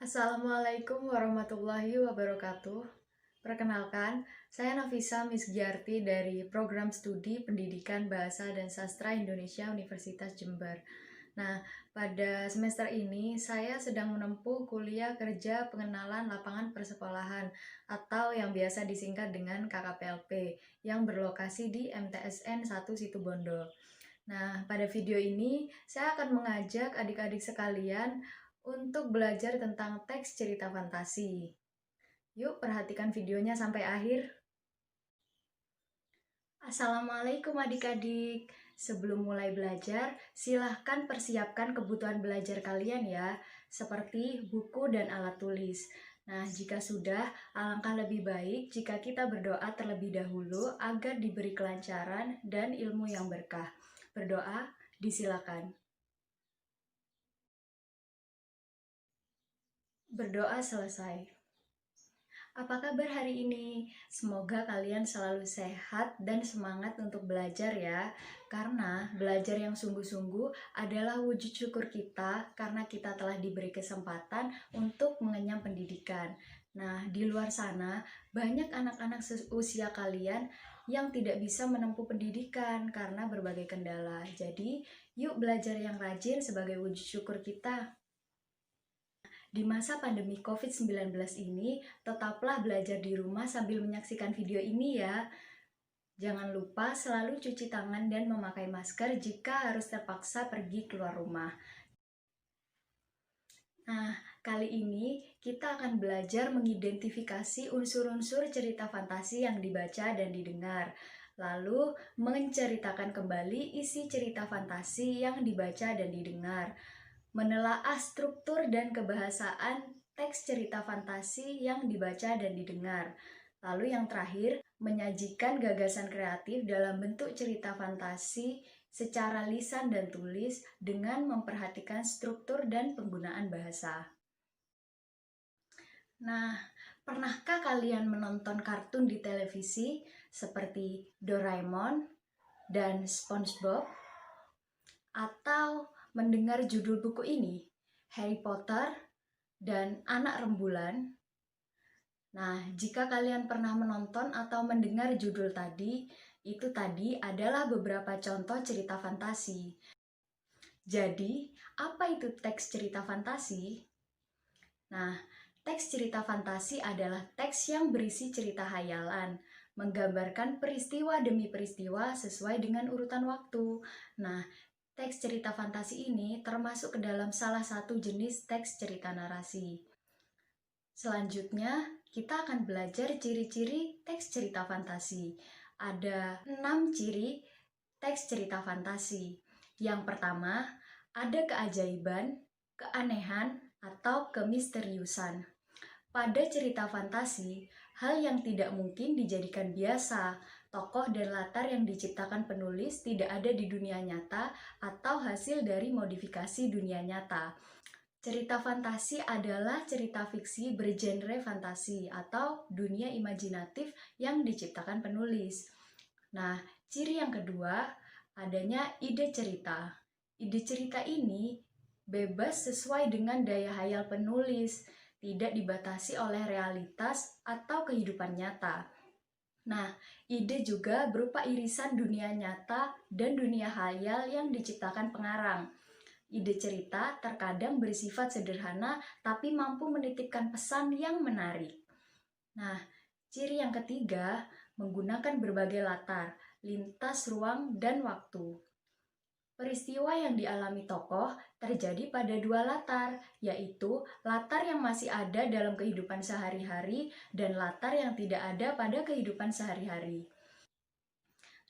Assalamualaikum warahmatullahi wabarakatuh. Perkenalkan, saya Nafisa Misgiarti dari Program Studi Pendidikan Bahasa dan Sastra Indonesia Universitas Jember. Nah, pada semester ini saya sedang menempuh kuliah kerja pengenalan lapangan persekolahan atau yang biasa disingkat dengan KKPLP yang berlokasi di MTSN 1 Situbondo. Nah, pada video ini saya akan mengajak adik-adik sekalian untuk belajar tentang teks cerita fantasi. Yuk, perhatikan videonya sampai akhir. Assalamualaikum adik-adik. Sebelum mulai belajar, silahkan persiapkan kebutuhan belajar kalian ya, seperti buku dan alat tulis. Nah, jika sudah, alangkah lebih baik jika kita berdoa terlebih dahulu agar diberi kelancaran dan ilmu yang berkah. Berdoa, disilakan. Berdoa selesai. Apa kabar hari ini? Semoga kalian selalu sehat dan semangat untuk belajar ya. Karena belajar yang sungguh-sungguh adalah wujud syukur kita karena kita telah diberi kesempatan untuk mengenyam pendidikan. Nah, di luar sana banyak anak-anak seusia kalian yang tidak bisa menempuh pendidikan karena berbagai kendala. Jadi, yuk belajar yang rajin sebagai wujud syukur kita. Di masa pandemi COVID-19 ini, tetaplah belajar di rumah sambil menyaksikan video ini ya. Jangan lupa selalu cuci tangan dan memakai masker jika harus terpaksa pergi keluar rumah. Nah, kali ini kita akan belajar mengidentifikasi unsur-unsur cerita fantasi yang dibaca dan didengar. Lalu, menceritakan kembali isi cerita fantasi yang dibaca dan didengar. Menelaah struktur dan kebahasaan teks cerita fantasi yang dibaca dan didengar. Lalu yang terakhir, menyajikan gagasan kreatif dalam bentuk cerita fantasi secara lisan dan tulis dengan memperhatikan struktur dan penggunaan bahasa. Nah, pernahkah kalian menonton kartun di televisi seperti Doraemon dan SpongeBob? Atau mendengar judul buku ini, Harry Potter dan Anak Rembulan? Nah, jika kalian pernah menonton atau mendengar judul tadi, itu tadi adalah beberapa contoh cerita fantasi. Jadi, apa itu teks cerita fantasi? Nah, teks cerita fantasi adalah teks yang berisi cerita hayalan, menggambarkan peristiwa demi peristiwa sesuai dengan urutan waktu. Nah, teks cerita fantasi ini termasuk ke dalam salah satu jenis teks cerita narasi. Selanjutnya, kita akan belajar ciri-ciri teks cerita fantasi. Ada 6 ciri teks cerita fantasi. Yang pertama, ada keajaiban, keanehan, atau kemisteriusan. Pada cerita fantasi, hal yang tidak mungkin dijadikan biasa. Tokoh dan latar yang diciptakan penulis tidak ada di dunia nyata atau hasil dari modifikasi dunia nyata. Cerita fantasi adalah cerita fiksi bergenre fantasi atau dunia imajinatif yang diciptakan penulis. Nah, ciri yang kedua, adanya ide cerita. Ide cerita ini bebas sesuai dengan daya hayal penulis, tidak dibatasi oleh realitas atau kehidupan nyata. Nah, ide juga berupa irisan dunia nyata dan dunia hayal yang diciptakan pengarang. Ide cerita terkadang bersifat sederhana tapi mampu menitipkan pesan yang menarik. Nah, ciri yang ketiga, menggunakan berbagai latar, lintas ruang dan waktu. Peristiwa yang dialami tokoh terjadi pada dua latar, yaitu latar yang masih ada dalam kehidupan sehari-hari dan latar yang tidak ada pada kehidupan sehari-hari.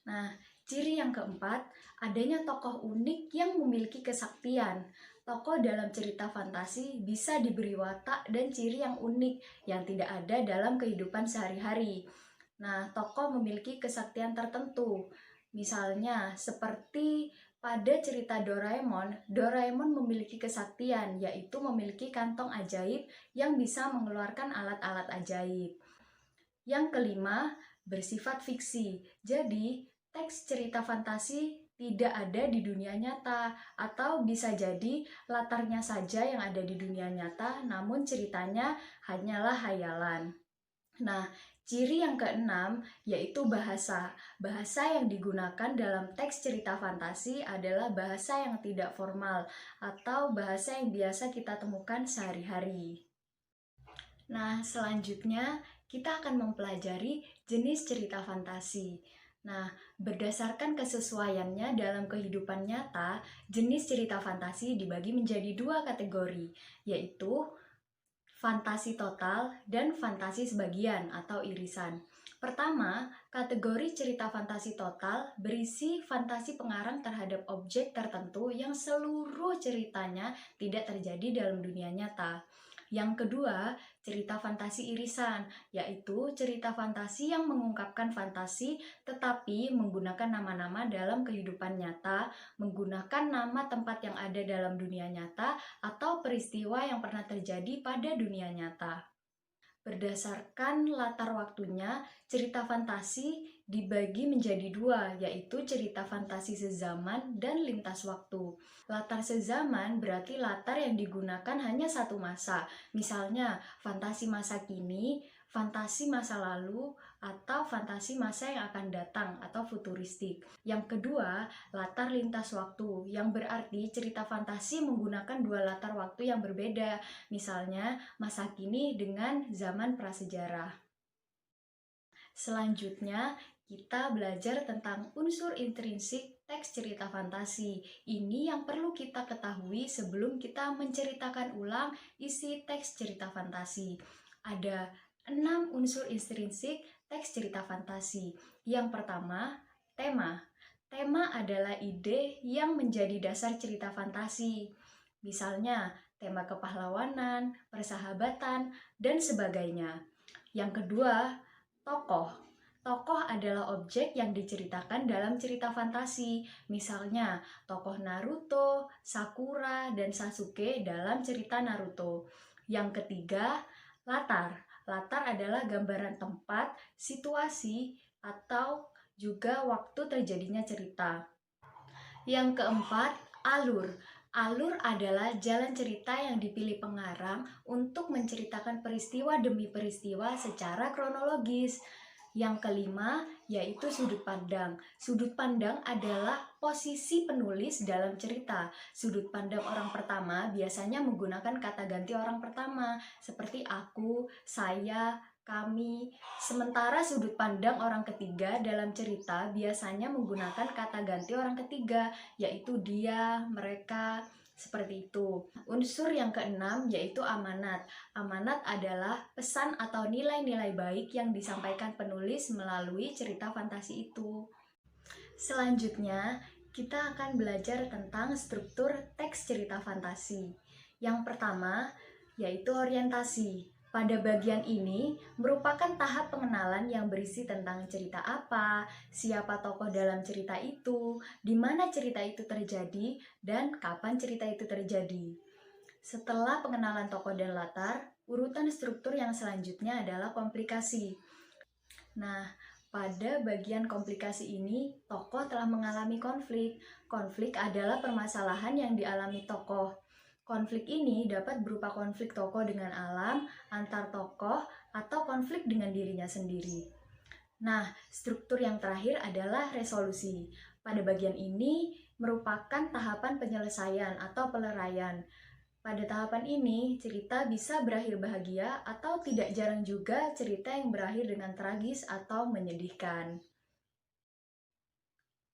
Nah, ciri yang keempat, adanya tokoh unik yang memiliki kesaktian. Tokoh dalam cerita fantasi bisa diberi watak dan ciri yang unik yang tidak ada dalam kehidupan sehari-hari. Nah, tokoh memiliki kesaktian tertentu. Misalnya, seperti pada cerita Doraemon, Doraemon memiliki kesaktian, yaitu memiliki kantong ajaib yang bisa mengeluarkan alat-alat ajaib. Yang kelima, bersifat fiksi. Jadi, teks cerita fantasi tidak ada di dunia nyata, atau bisa jadi latarnya saja yang ada di dunia nyata, namun ceritanya hanyalah hayalan. Nah, ciri yang keenam yaitu bahasa. Bahasa yang digunakan dalam teks cerita fantasi adalah bahasa yang tidak formal atau bahasa yang biasa kita temukan sehari-hari. Nah, selanjutnya kita akan mempelajari jenis cerita fantasi. Nah, berdasarkan kesesuaiannya dalam kehidupan nyata, jenis cerita fantasi dibagi menjadi dua kategori, yaitu fantasi total dan fantasi sebagian atau irisan. Pertama, kategori cerita fantasi total berisi fantasi pengarang terhadap objek tertentu yang seluruh ceritanya tidak terjadi dalam dunia nyata. Yang kedua, cerita fantasi irisan, yaitu cerita fantasi yang mengungkapkan fantasi tetapi menggunakan nama-nama dalam kehidupan nyata, menggunakan nama tempat yang ada dalam dunia nyata, atau peristiwa yang pernah terjadi pada dunia nyata. Berdasarkan latar waktunya, cerita fantasi dibagi menjadi dua, yaitu cerita fantasi sezaman dan lintas waktu. Latar sezaman berarti latar yang digunakan hanya satu masa, misalnya fantasi masa kini, fantasi masa lalu, atau fantasi masa yang akan datang atau futuristik. Yang kedua, latar lintas waktu, yang berarti cerita fantasi menggunakan dua latar waktu yang berbeda, misalnya masa kini dengan zaman prasejarah. Selanjutnya, kita belajar tentang unsur intrinsik teks cerita fantasi. Ini yang perlu kita ketahui sebelum kita menceritakan ulang isi teks cerita fantasi. Ada 6 unsur intrinsik teks cerita fantasi. Yang pertama, tema. Tema adalah ide yang menjadi dasar cerita fantasi. Misalnya, tema kepahlawanan, persahabatan, dan sebagainya. Yang kedua, tokoh. Tokoh adalah objek yang diceritakan dalam cerita fantasi. Misalnya, tokoh Naruto, Sakura, dan Sasuke dalam cerita Naruto. Yang ketiga, latar. Latar adalah gambaran tempat, situasi, atau juga waktu terjadinya cerita. Yang keempat, alur. Alur adalah jalan cerita yang dipilih pengarang untuk menceritakan peristiwa demi peristiwa secara kronologis. Yang kelima, yaitu sudut pandang. Sudut pandang adalah posisi penulis dalam cerita. Sudut pandang orang pertama biasanya menggunakan kata ganti orang pertama, seperti aku, saya, kami. Sementara sudut pandang orang ketiga dalam cerita biasanya menggunakan kata ganti orang ketiga, yaitu dia, mereka, seperti itu. Unsur yang keenam yaitu amanat. Amanat adalah pesan atau nilai-nilai baik yang disampaikan penulis melalui cerita fantasi itu. Selanjutnya, kita akan belajar tentang struktur teks cerita fantasi. Yang pertama, yaitu orientasi. Pada bagian ini merupakan tahap pengenalan yang berisi tentang cerita apa, siapa tokoh dalam cerita itu, di mana cerita itu terjadi, dan kapan cerita itu terjadi. Setelah pengenalan tokoh dan latar, urutan struktur yang selanjutnya adalah komplikasi. Nah, pada bagian komplikasi ini, tokoh telah mengalami konflik. Konflik adalah permasalahan yang dialami tokoh. Konflik ini dapat berupa konflik tokoh dengan alam, antar tokoh, atau konflik dengan dirinya sendiri. Nah, struktur yang terakhir adalah resolusi. Pada bagian ini merupakan tahapan penyelesaian atau peleraian. Pada tahapan ini, cerita bisa berakhir bahagia atau tidak jarang juga cerita yang berakhir dengan tragis atau menyedihkan.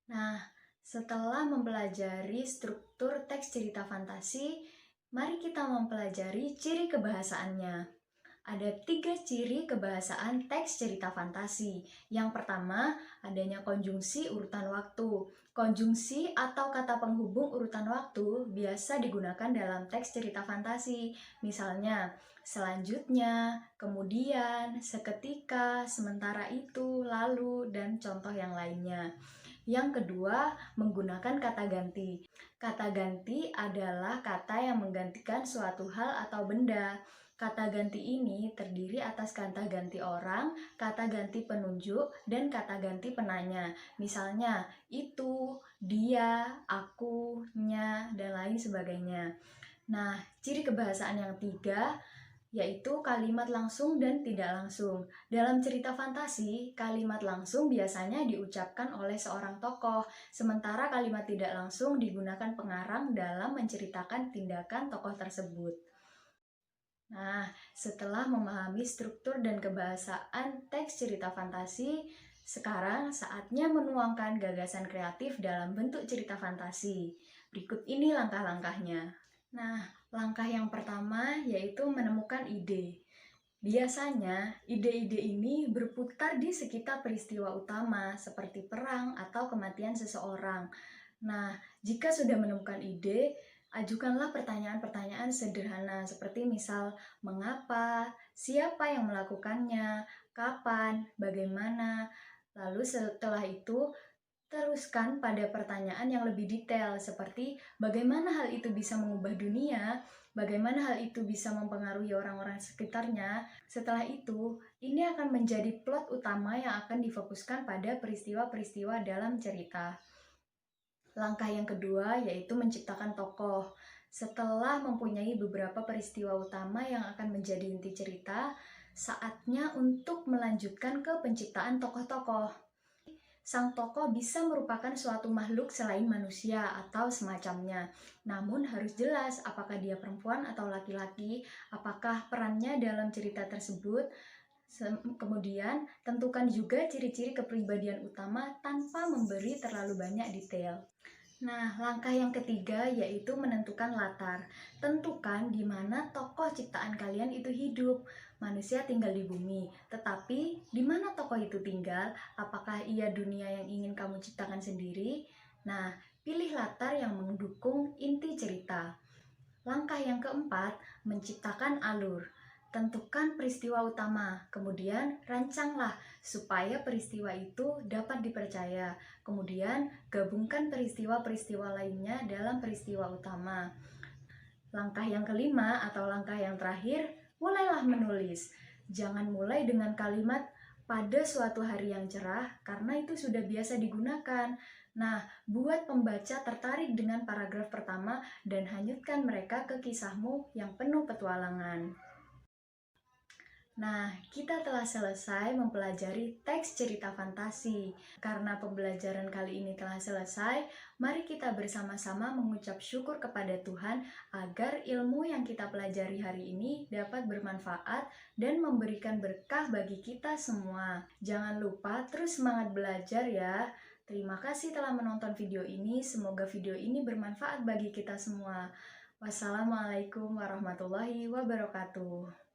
Nah, setelah mempelajari struktur teks cerita fantasi, mari kita mempelajari ciri kebahasaannya. Ada 3 ciri kebahasaan teks cerita fantasi. Yang pertama, adanya konjungsi urutan waktu. Konjungsi atau kata penghubung urutan waktu biasa digunakan dalam teks cerita fantasi. Misalnya, selanjutnya, kemudian, seketika, sementara itu, lalu, dan contoh yang lainnya. Yang kedua, menggunakan kata ganti. Kata ganti adalah kata yang menggantikan suatu hal atau benda. Kata ganti ini terdiri atas kata ganti orang, kata ganti penunjuk, dan kata ganti penanya. Misalnya, itu, dia, aku, nya, dan lain sebagainya. Nah, ciri kebahasaan yang ketiga yaitu kalimat langsung dan tidak langsung. Dalam cerita fantasi, kalimat langsung biasanya diucapkan oleh seorang tokoh, sementara kalimat tidak langsung digunakan pengarang dalam menceritakan tindakan tokoh tersebut. Nah, setelah memahami struktur dan kebahasaan teks cerita fantasi, sekarang saatnya menuangkan gagasan kreatif dalam bentuk cerita fantasi. Berikut ini langkah-langkahnya. Nah, langkah yang pertama yaitu menemukan ide. Biasanya, ide-ide ini berputar di sekitar peristiwa utama seperti perang atau kematian seseorang. Nah, jika sudah menemukan ide, ajukanlah pertanyaan-pertanyaan sederhana seperti misal, mengapa, siapa yang melakukannya, kapan, bagaimana. Lalu setelah itu, teruskan pada pertanyaan yang lebih detail seperti bagaimana hal itu bisa mengubah dunia, bagaimana hal itu bisa mempengaruhi orang-orang sekitarnya. Setelah itu, ini akan menjadi plot utama yang akan difokuskan pada peristiwa-peristiwa dalam cerita. Langkah yang kedua yaitu menciptakan tokoh. Setelah mempunyai beberapa peristiwa utama yang akan menjadi inti cerita, saatnya untuk melanjutkan ke penciptaan tokoh-tokoh. Sang tokoh bisa merupakan suatu makhluk selain manusia atau semacamnya. Namun harus jelas apakah dia perempuan atau laki-laki, apakah perannya dalam cerita tersebut. Kemudian tentukan juga ciri-ciri kepribadian utama tanpa memberi terlalu banyak detail. Nah, langkah yang ketiga yaitu menentukan latar. Tentukan di mana tokoh ciptaan kalian itu hidup. Manusia tinggal di bumi, tetapi di mana tokoh itu tinggal? Apakah ia dunia yang ingin kamu ciptakan sendiri? Nah, pilih latar yang mendukung inti cerita. Langkah yang keempat, menciptakan alur. Tentukan peristiwa utama, kemudian rancanglah supaya peristiwa itu dapat dipercaya. Kemudian gabungkan peristiwa-peristiwa lainnya dalam peristiwa utama. Langkah yang kelima atau langkah yang terakhir, mulailah menulis. Jangan mulai dengan kalimat pada suatu hari yang cerah karena itu sudah biasa digunakan. Nah, buat pembaca tertarik dengan paragraf pertama dan hanyutkan mereka ke kisahmu yang penuh petualangan. Nah, kita telah selesai mempelajari teks cerita fantasi. Karena pembelajaran kali ini telah selesai, mari kita bersama-sama mengucap syukur kepada Tuhan agar ilmu yang kita pelajari hari ini dapat bermanfaat dan memberikan berkah bagi kita semua. Jangan lupa terus semangat belajar ya. Terima kasih telah menonton video ini. Semoga video ini bermanfaat bagi kita semua. Wassalamualaikum warahmatullahi wabarakatuh.